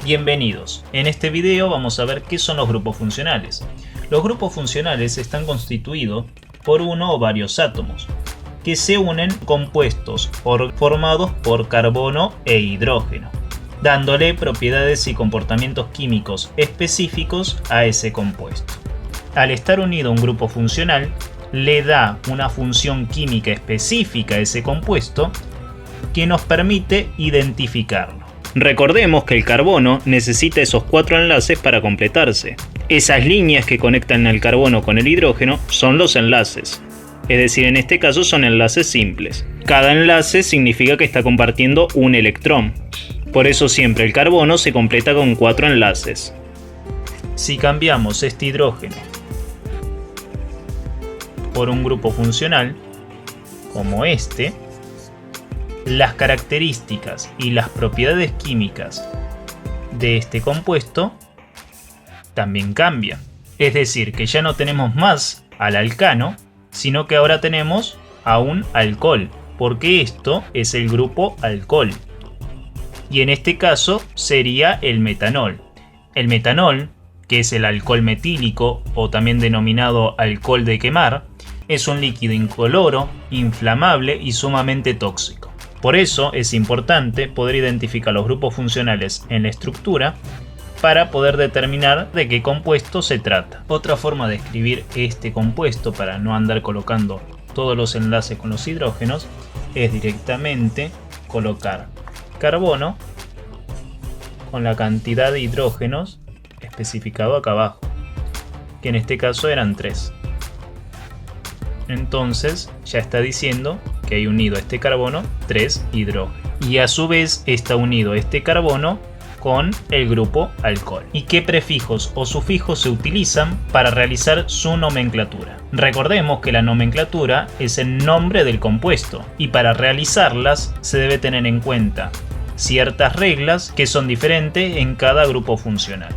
Bienvenidos. En este video vamos a ver qué son los grupos funcionales. Los grupos funcionales están constituidos por uno o varios átomos que se unen compuestos formados por carbono e hidrógeno, dándole propiedades y comportamientos químicos específicos a ese compuesto. Al estar unido a un grupo funcional, le da una función química específica a ese compuesto que nos permite identificarlo. Recordemos que el carbono necesita esos 4 enlaces para completarse. Esas líneas que conectan el carbono con el hidrógeno son los enlaces. Es decir, en este caso son enlaces simples. Cada enlace significa que está compartiendo un electrón. Por eso siempre el carbono se completa con 4 enlaces. Si cambiamos este hidrógeno por un grupo funcional, como este, las características y las propiedades químicas de este compuesto también cambian. Es decir, que ya no tenemos más al alcano, sino que ahora tenemos a un alcohol, porque esto es el grupo alcohol. Y en este caso sería el metanol. El metanol, que es el alcohol metílico o también denominado alcohol de quemar, es un líquido incoloro, inflamable y sumamente tóxico. Por eso es importante poder identificar los grupos funcionales en la estructura para poder determinar de qué compuesto se trata. Otra forma de escribir este compuesto para no andar colocando todos los enlaces con los hidrógenos es directamente colocar carbono con la cantidad de hidrógenos especificado acá abajo, que en este caso eran 3. Entonces ya está diciendo que hay unido a este carbono 3 hidrógenos. Y a su vez está unido este carbono con el grupo alcohol. ¿Y qué prefijos o sufijos se utilizan para realizar su nomenclatura? Recordemos que la nomenclatura es el nombre del compuesto y para realizarlas se debe tener en cuenta ciertas reglas que son diferentes en cada grupo funcional.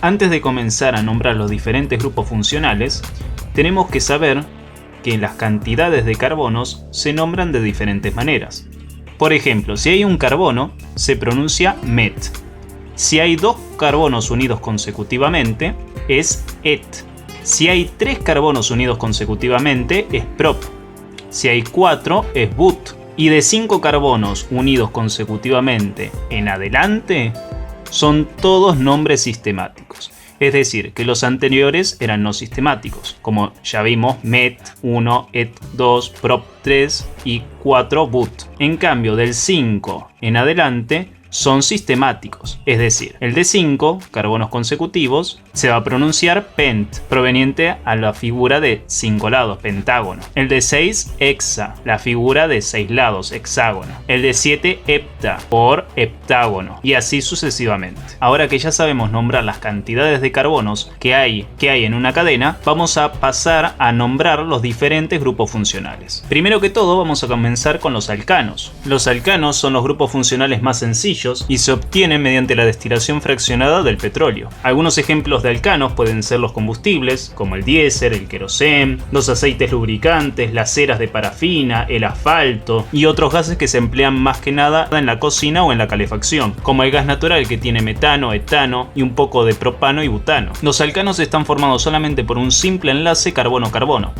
Antes de comenzar a nombrar los diferentes grupos funcionales, tenemos que saber que las cantidades de carbonos se nombran de diferentes maneras. Por ejemplo, si hay un carbono, se pronuncia met. Si hay 2 carbonos unidos consecutivamente, es et. Si hay 3 carbonos unidos consecutivamente, es prop. Si hay 4, es but. Y de 5 carbonos unidos consecutivamente en adelante, son todos nombres sistemáticos. Es decir, que los anteriores eran no sistemáticos, como ya vimos met 1, et 2, prop 3 y 4 but. En cambio, del 5 en adelante son sistemáticos, es decir, el de 5 carbonos consecutivos se va a pronunciar pent, proveniente a la figura de 5 lados, pentágono. El de 6 hexa, la figura de 6 lados, hexágono. El de 7 hepta, por heptágono, y así sucesivamente. Ahora que ya sabemos nombrar las cantidades de carbonos que hay en una cadena, vamos a pasar a nombrar los diferentes grupos funcionales. Primero que todo vamos a comenzar con los alcanos. Los alcanos son los grupos funcionales más sencillos y se obtienen mediante la destilación fraccionada del petróleo. Algunos ejemplos de alcanos pueden ser los combustibles, como el diésel, el querosén, los aceites lubricantes, las ceras de parafina, el asfalto y otros gases que se emplean más que nada en la cocina o en la calefacción, como el gas natural que tiene metano, etano y un poco de propano y butano. Los alcanos están formados solamente por un simple enlace carbono-carbono.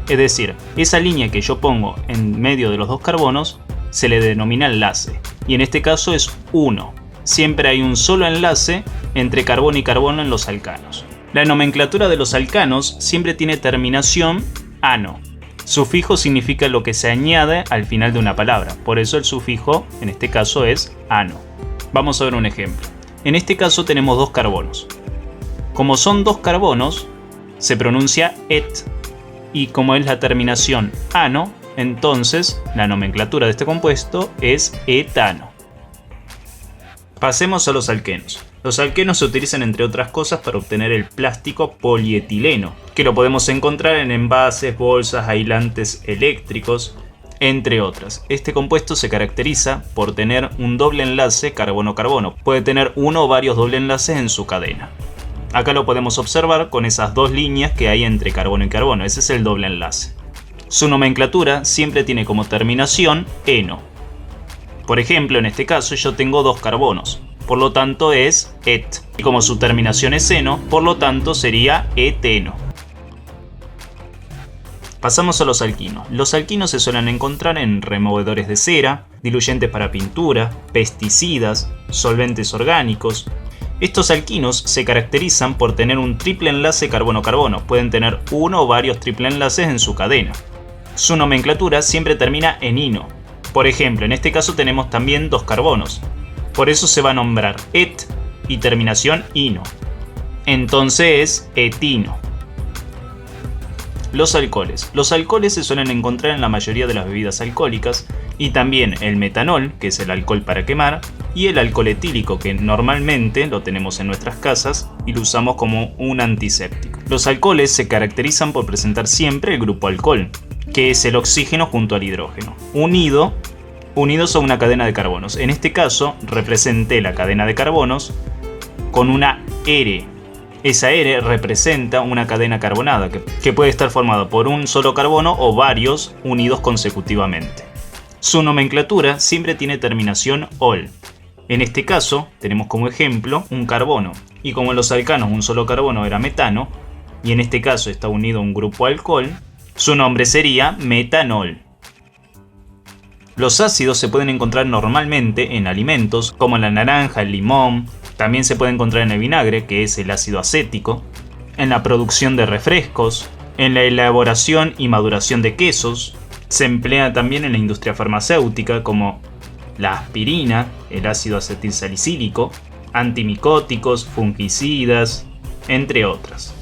Es decir, esa línea que yo pongo en medio de los 2 carbonos se le denomina enlace, y en este caso es 1. Siempre hay un solo enlace entre carbono y carbono en los alcanos. La nomenclatura de los alcanos siempre tiene terminación ano. Sufijo significa lo que se añade al final de una palabra, por eso el sufijo en este caso es ano. Vamos a ver un ejemplo. En este caso tenemos 2 carbonos. Como son 2 carbonos, se pronuncia et, y como es la terminación ano, entonces la nomenclatura de este compuesto es etano. Pasemos a los alquenos. Los alquenos se utilizan entre otras cosas para obtener el plástico polietileno, que lo podemos encontrar en envases, bolsas, aislantes eléctricos, entre otras. Este compuesto se caracteriza por tener un doble enlace carbono-carbono. Puede tener uno o varios doble enlaces en su cadena. Acá lo podemos observar con esas 2 líneas que hay entre carbono y carbono. Ese es el doble enlace. Su nomenclatura siempre tiene como terminación eno. Por ejemplo, en este caso yo tengo 2 carbonos. por lo tanto es et. Y como su terminación es eno, por lo tanto sería eteno. Pasamos a los alquinos. Los alquinos se suelen encontrar en removedores de cera, diluyentes para pintura, pesticidas, solventes orgánicos. Estos alquinos se caracterizan por tener un triple enlace carbono-carbono. Pueden tener uno o varios triple enlaces en su cadena. Su nomenclatura siempre termina en ino. Por ejemplo, en este caso tenemos también dos carbonos. Por eso se va a nombrar et y terminación ino. Entonces es etino. Los alcoholes. Los alcoholes se suelen encontrar en la mayoría de las bebidas alcohólicas y también el metanol, que es el alcohol para quemar, y el alcohol etílico, que normalmente lo tenemos en nuestras casas y lo usamos como un antiséptico. Los alcoholes se caracterizan por presentar siempre el grupo alcohol, que es el oxígeno junto al hidrógeno, unidos a una cadena de carbonos. En este caso representé la cadena de carbonos con una R. Esa R representa una cadena carbonada que puede estar formada por un solo carbono o varios unidos consecutivamente. Su nomenclatura siempre tiene terminación ol. En este caso tenemos como ejemplo un carbono, y como en los alcanos un solo carbono era metano, y en este caso está unido a un grupo alcohol, su nombre sería metanol. Los ácidos se pueden encontrar normalmente en alimentos como la naranja, el limón. También se puede encontrar en el vinagre, que es el ácido acético, en la producción de refrescos, en la elaboración y maduración de quesos. Se emplea también en la industria farmacéutica como la aspirina, el ácido acetilsalicílico, antimicóticos, fungicidas, entre otras.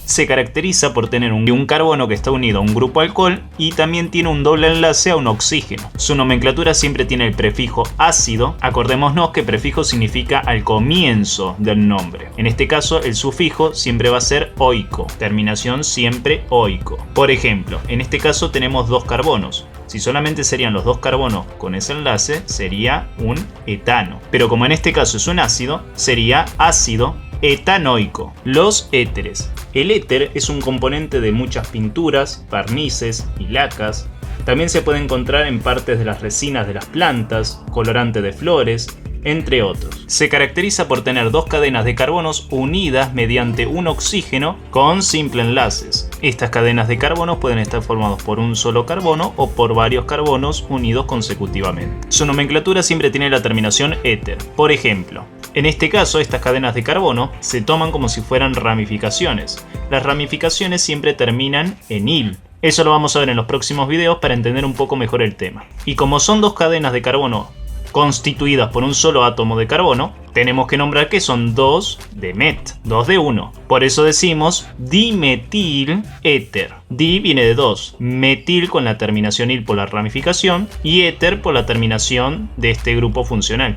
Se caracteriza por tener un carbono que está unido a un grupo alcohol y también tiene un doble enlace a un oxígeno. Su nomenclatura siempre tiene el prefijo ácido. Acordémonos que prefijo significa al comienzo del nombre. En este caso el sufijo siempre va a ser oico, terminación siempre oico. Por ejemplo, en este caso tenemos dos carbonos. Si solamente serían los dos carbonos con ese enlace, sería un etano. Pero como en este caso es un ácido, sería ácido etanoico. Los éteres. El éter es un componente de muchas pinturas, barnices y lacas. También se puede encontrar en partes de las resinas de las plantas, colorante de flores, entre otros. Se caracteriza por tener dos cadenas de carbonos unidas mediante un oxígeno con simple enlaces. Estas cadenas de carbonos pueden estar formadas por un solo carbono o por varios carbonos unidos consecutivamente. Su nomenclatura siempre tiene la terminación éter. Por ejemplo, en este caso, estas cadenas de carbono se toman como si fueran ramificaciones. Las ramificaciones siempre terminan en il. Eso lo vamos a ver en los próximos videos para entender un poco mejor el tema. Y como son dos cadenas de carbono constituidas por un solo átomo de carbono, tenemos que nombrar que son dos de met, dos de uno. Por eso decimos dimetil éter. Di viene de dos, metil con la terminación il por la ramificación y éter por la terminación de este grupo funcional.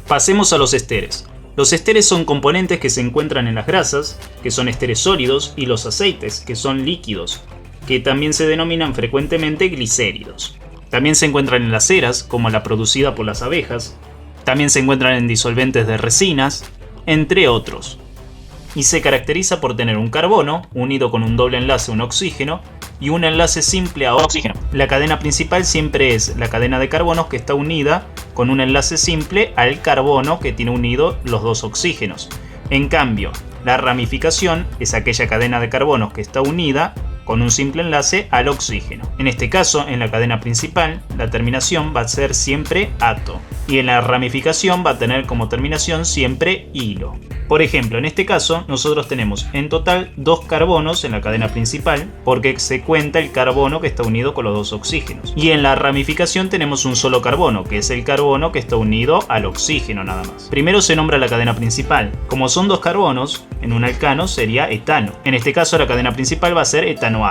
Pasemos a los esteres. Los esteres son componentes que se encuentran en las grasas, que son esteres sólidos, y los aceites, que son líquidos, que también se denominan frecuentemente glicéridos. También se encuentran en las ceras, como la producida por las abejas. También se encuentran en disolventes de resinas, entre otros. Y se caracteriza por tener un carbono unido con un doble enlace a un oxígeno y un enlace simple a oxígeno. La cadena principal siempre es la cadena de carbonos que está unida con un enlace simple al carbono que tiene unido los dos oxígenos. En cambio, la ramificación es aquella cadena de carbonos que está unida con un simple enlace al oxígeno. En este caso, en la cadena principal, la terminación va a ser siempre ato, y en la ramificación va a tener como terminación siempre hilo. Por ejemplo, en este caso, nosotros tenemos en total dos carbonos en la cadena principal, porque se cuenta el carbono que está unido con los dos oxígenos. Y en la ramificación tenemos un solo carbono, que es el carbono que está unido al oxígeno nada más. Primero se nombra la cadena principal. Como son dos carbonos, en un alcano sería etano. En este caso la cadena principal va a ser etanoato.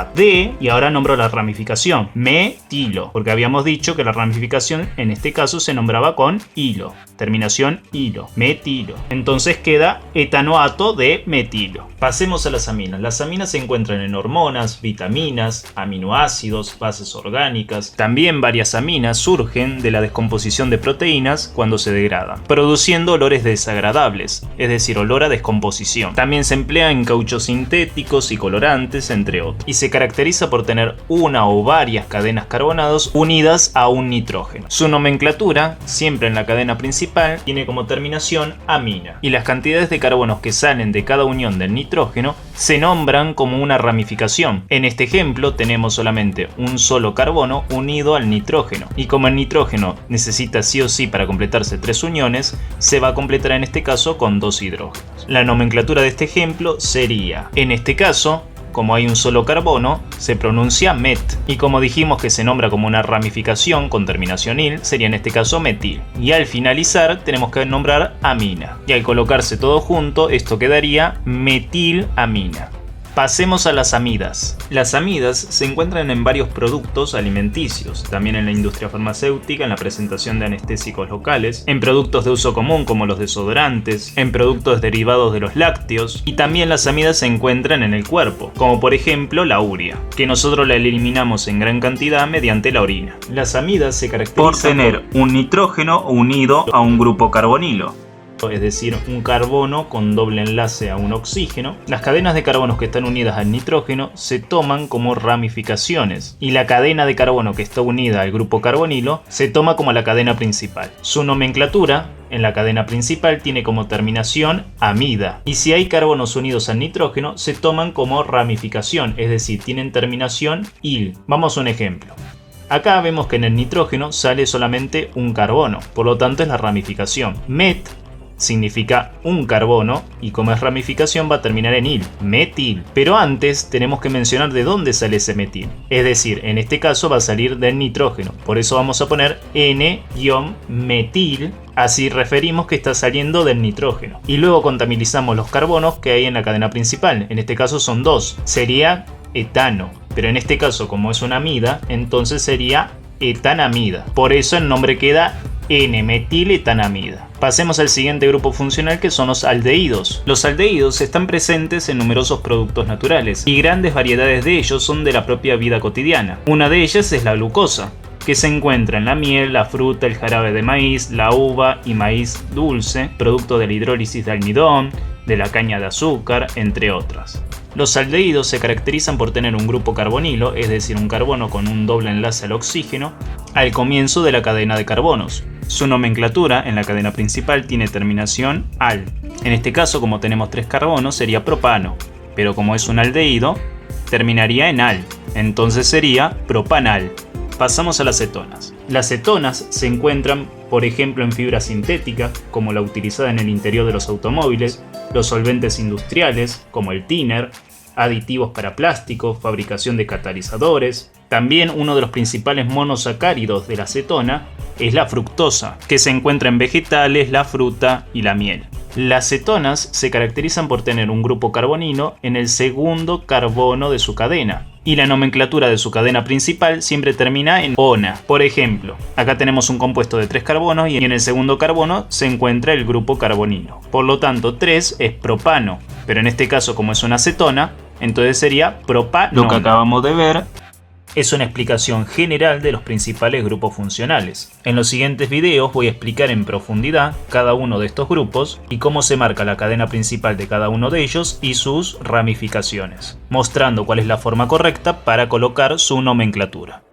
Y ahora nombro la ramificación, metilo, porque habíamos dicho que la ramificación en este caso se nombraba con hilo. Terminación hilo, metilo. Entonces queda etanoato de metilo. Pasemos a las aminas. Las aminas se encuentran en hormonas, vitaminas, aminoácidos, bases orgánicas. También varias aminas surgen de la descomposición de proteínas cuando se degradan, produciendo olores desagradables, es decir, olor a descomposición. También se emplea en cauchos sintéticos y colorantes, entre otros, y se caracteriza por tener una o varias cadenas carbonadas unidas a un nitrógeno. Su nomenclatura, siempre en la cadena principal, tiene como terminación amina, y las cantidades de carbonos que salen de cada unión del nitrógeno se nombran como una ramificación. En este ejemplo tenemos solamente un solo carbono unido al nitrógeno, y como el nitrógeno necesita sí o sí para completarse 3 uniones, se va a completar en este caso con 2 hidrógenos. La nomenclatura de este ejemplo sería, en este caso, como hay un solo carbono, se pronuncia met, y como dijimos que se nombra como una ramificación con terminación il, sería en este caso metil. Y al finalizar tenemos que nombrar amina, y al colocarse todo junto esto quedaría metilamina. Pasemos a las amidas. Las amidas se encuentran en varios productos alimenticios, también en la industria farmacéutica, en la presentación de anestésicos locales, en productos de uso común como los desodorantes, en productos derivados de los lácteos, y también las amidas se encuentran en el cuerpo, como por ejemplo la urea, que nosotros la eliminamos en gran cantidad mediante la orina. Las amidas se caracterizan por tener un nitrógeno unido a un grupo carbonilo, es decir, un carbono con doble enlace a un oxígeno. Las cadenas de carbonos que están unidas al nitrógeno se toman como ramificaciones, y la cadena de carbono que está unida al grupo carbonilo se toma como la cadena principal. Su nomenclatura en la cadena principal tiene como terminación amida, y si hay carbonos unidos al nitrógeno se toman como ramificación, es decir, tienen terminación il. Vamos a un ejemplo. Acá vemos que en el nitrógeno sale solamente un carbono, por lo tanto es la ramificación. Met significa un carbono, y como es ramificación va a terminar en il, metil. Pero antes tenemos que mencionar de dónde sale ese metil, es decir, en este caso va a salir del nitrógeno, por eso vamos a poner N-metil, así referimos que está saliendo del nitrógeno. Y luego contabilizamos los carbonos que hay en la cadena principal, en este caso son 2, sería etano, pero en este caso como es una amida, entonces sería etanamida, por eso el nombre queda N-metiletanamida. Pasemos al siguiente grupo funcional, que son los aldehídos. Los aldehídos están presentes en numerosos productos naturales, y grandes variedades de ellos son de la propia vida cotidiana. Una de ellas es la glucosa, que se encuentra en la miel, la fruta, el jarabe de maíz, la uva y maíz dulce, producto de la hidrólisis de almidón, de la caña de azúcar, entre otras. Los aldehídos se caracterizan por tener un grupo carbonilo, es decir, un carbono con un doble enlace al oxígeno, al comienzo de la cadena de carbonos. Su nomenclatura en la cadena principal tiene terminación al. En este caso, como tenemos 3 carbonos, sería propano, pero como es un aldehído, terminaría en al, entonces sería propanal. Pasamos a las cetonas. Las cetonas se encuentran, por ejemplo, en fibra sintética, como la utilizada en el interior de los automóviles, los solventes industriales, como el thinner, aditivos para plásticos, fabricación de catalizadores. También uno de los principales monosacáridos de la cetona es la fructosa, que se encuentra en vegetales, la fruta y la miel. Las cetonas se caracterizan por tener un grupo carbonilo en el segundo carbono de su cadena, y la nomenclatura de su cadena principal siempre termina en ona. Por ejemplo, acá tenemos un compuesto de 3 carbonos y en el segundo carbono se encuentra el grupo carbonilo. Por lo tanto, 3 es propano, pero en este caso, como es una cetona, entonces sería propanona. Lo que acabamos de ver es una explicación general de los principales grupos funcionales. En los siguientes videos voy a explicar en profundidad cada uno de estos grupos y cómo se marca la cadena principal de cada uno de ellos y sus ramificaciones, mostrando cuál es la forma correcta para colocar su nomenclatura.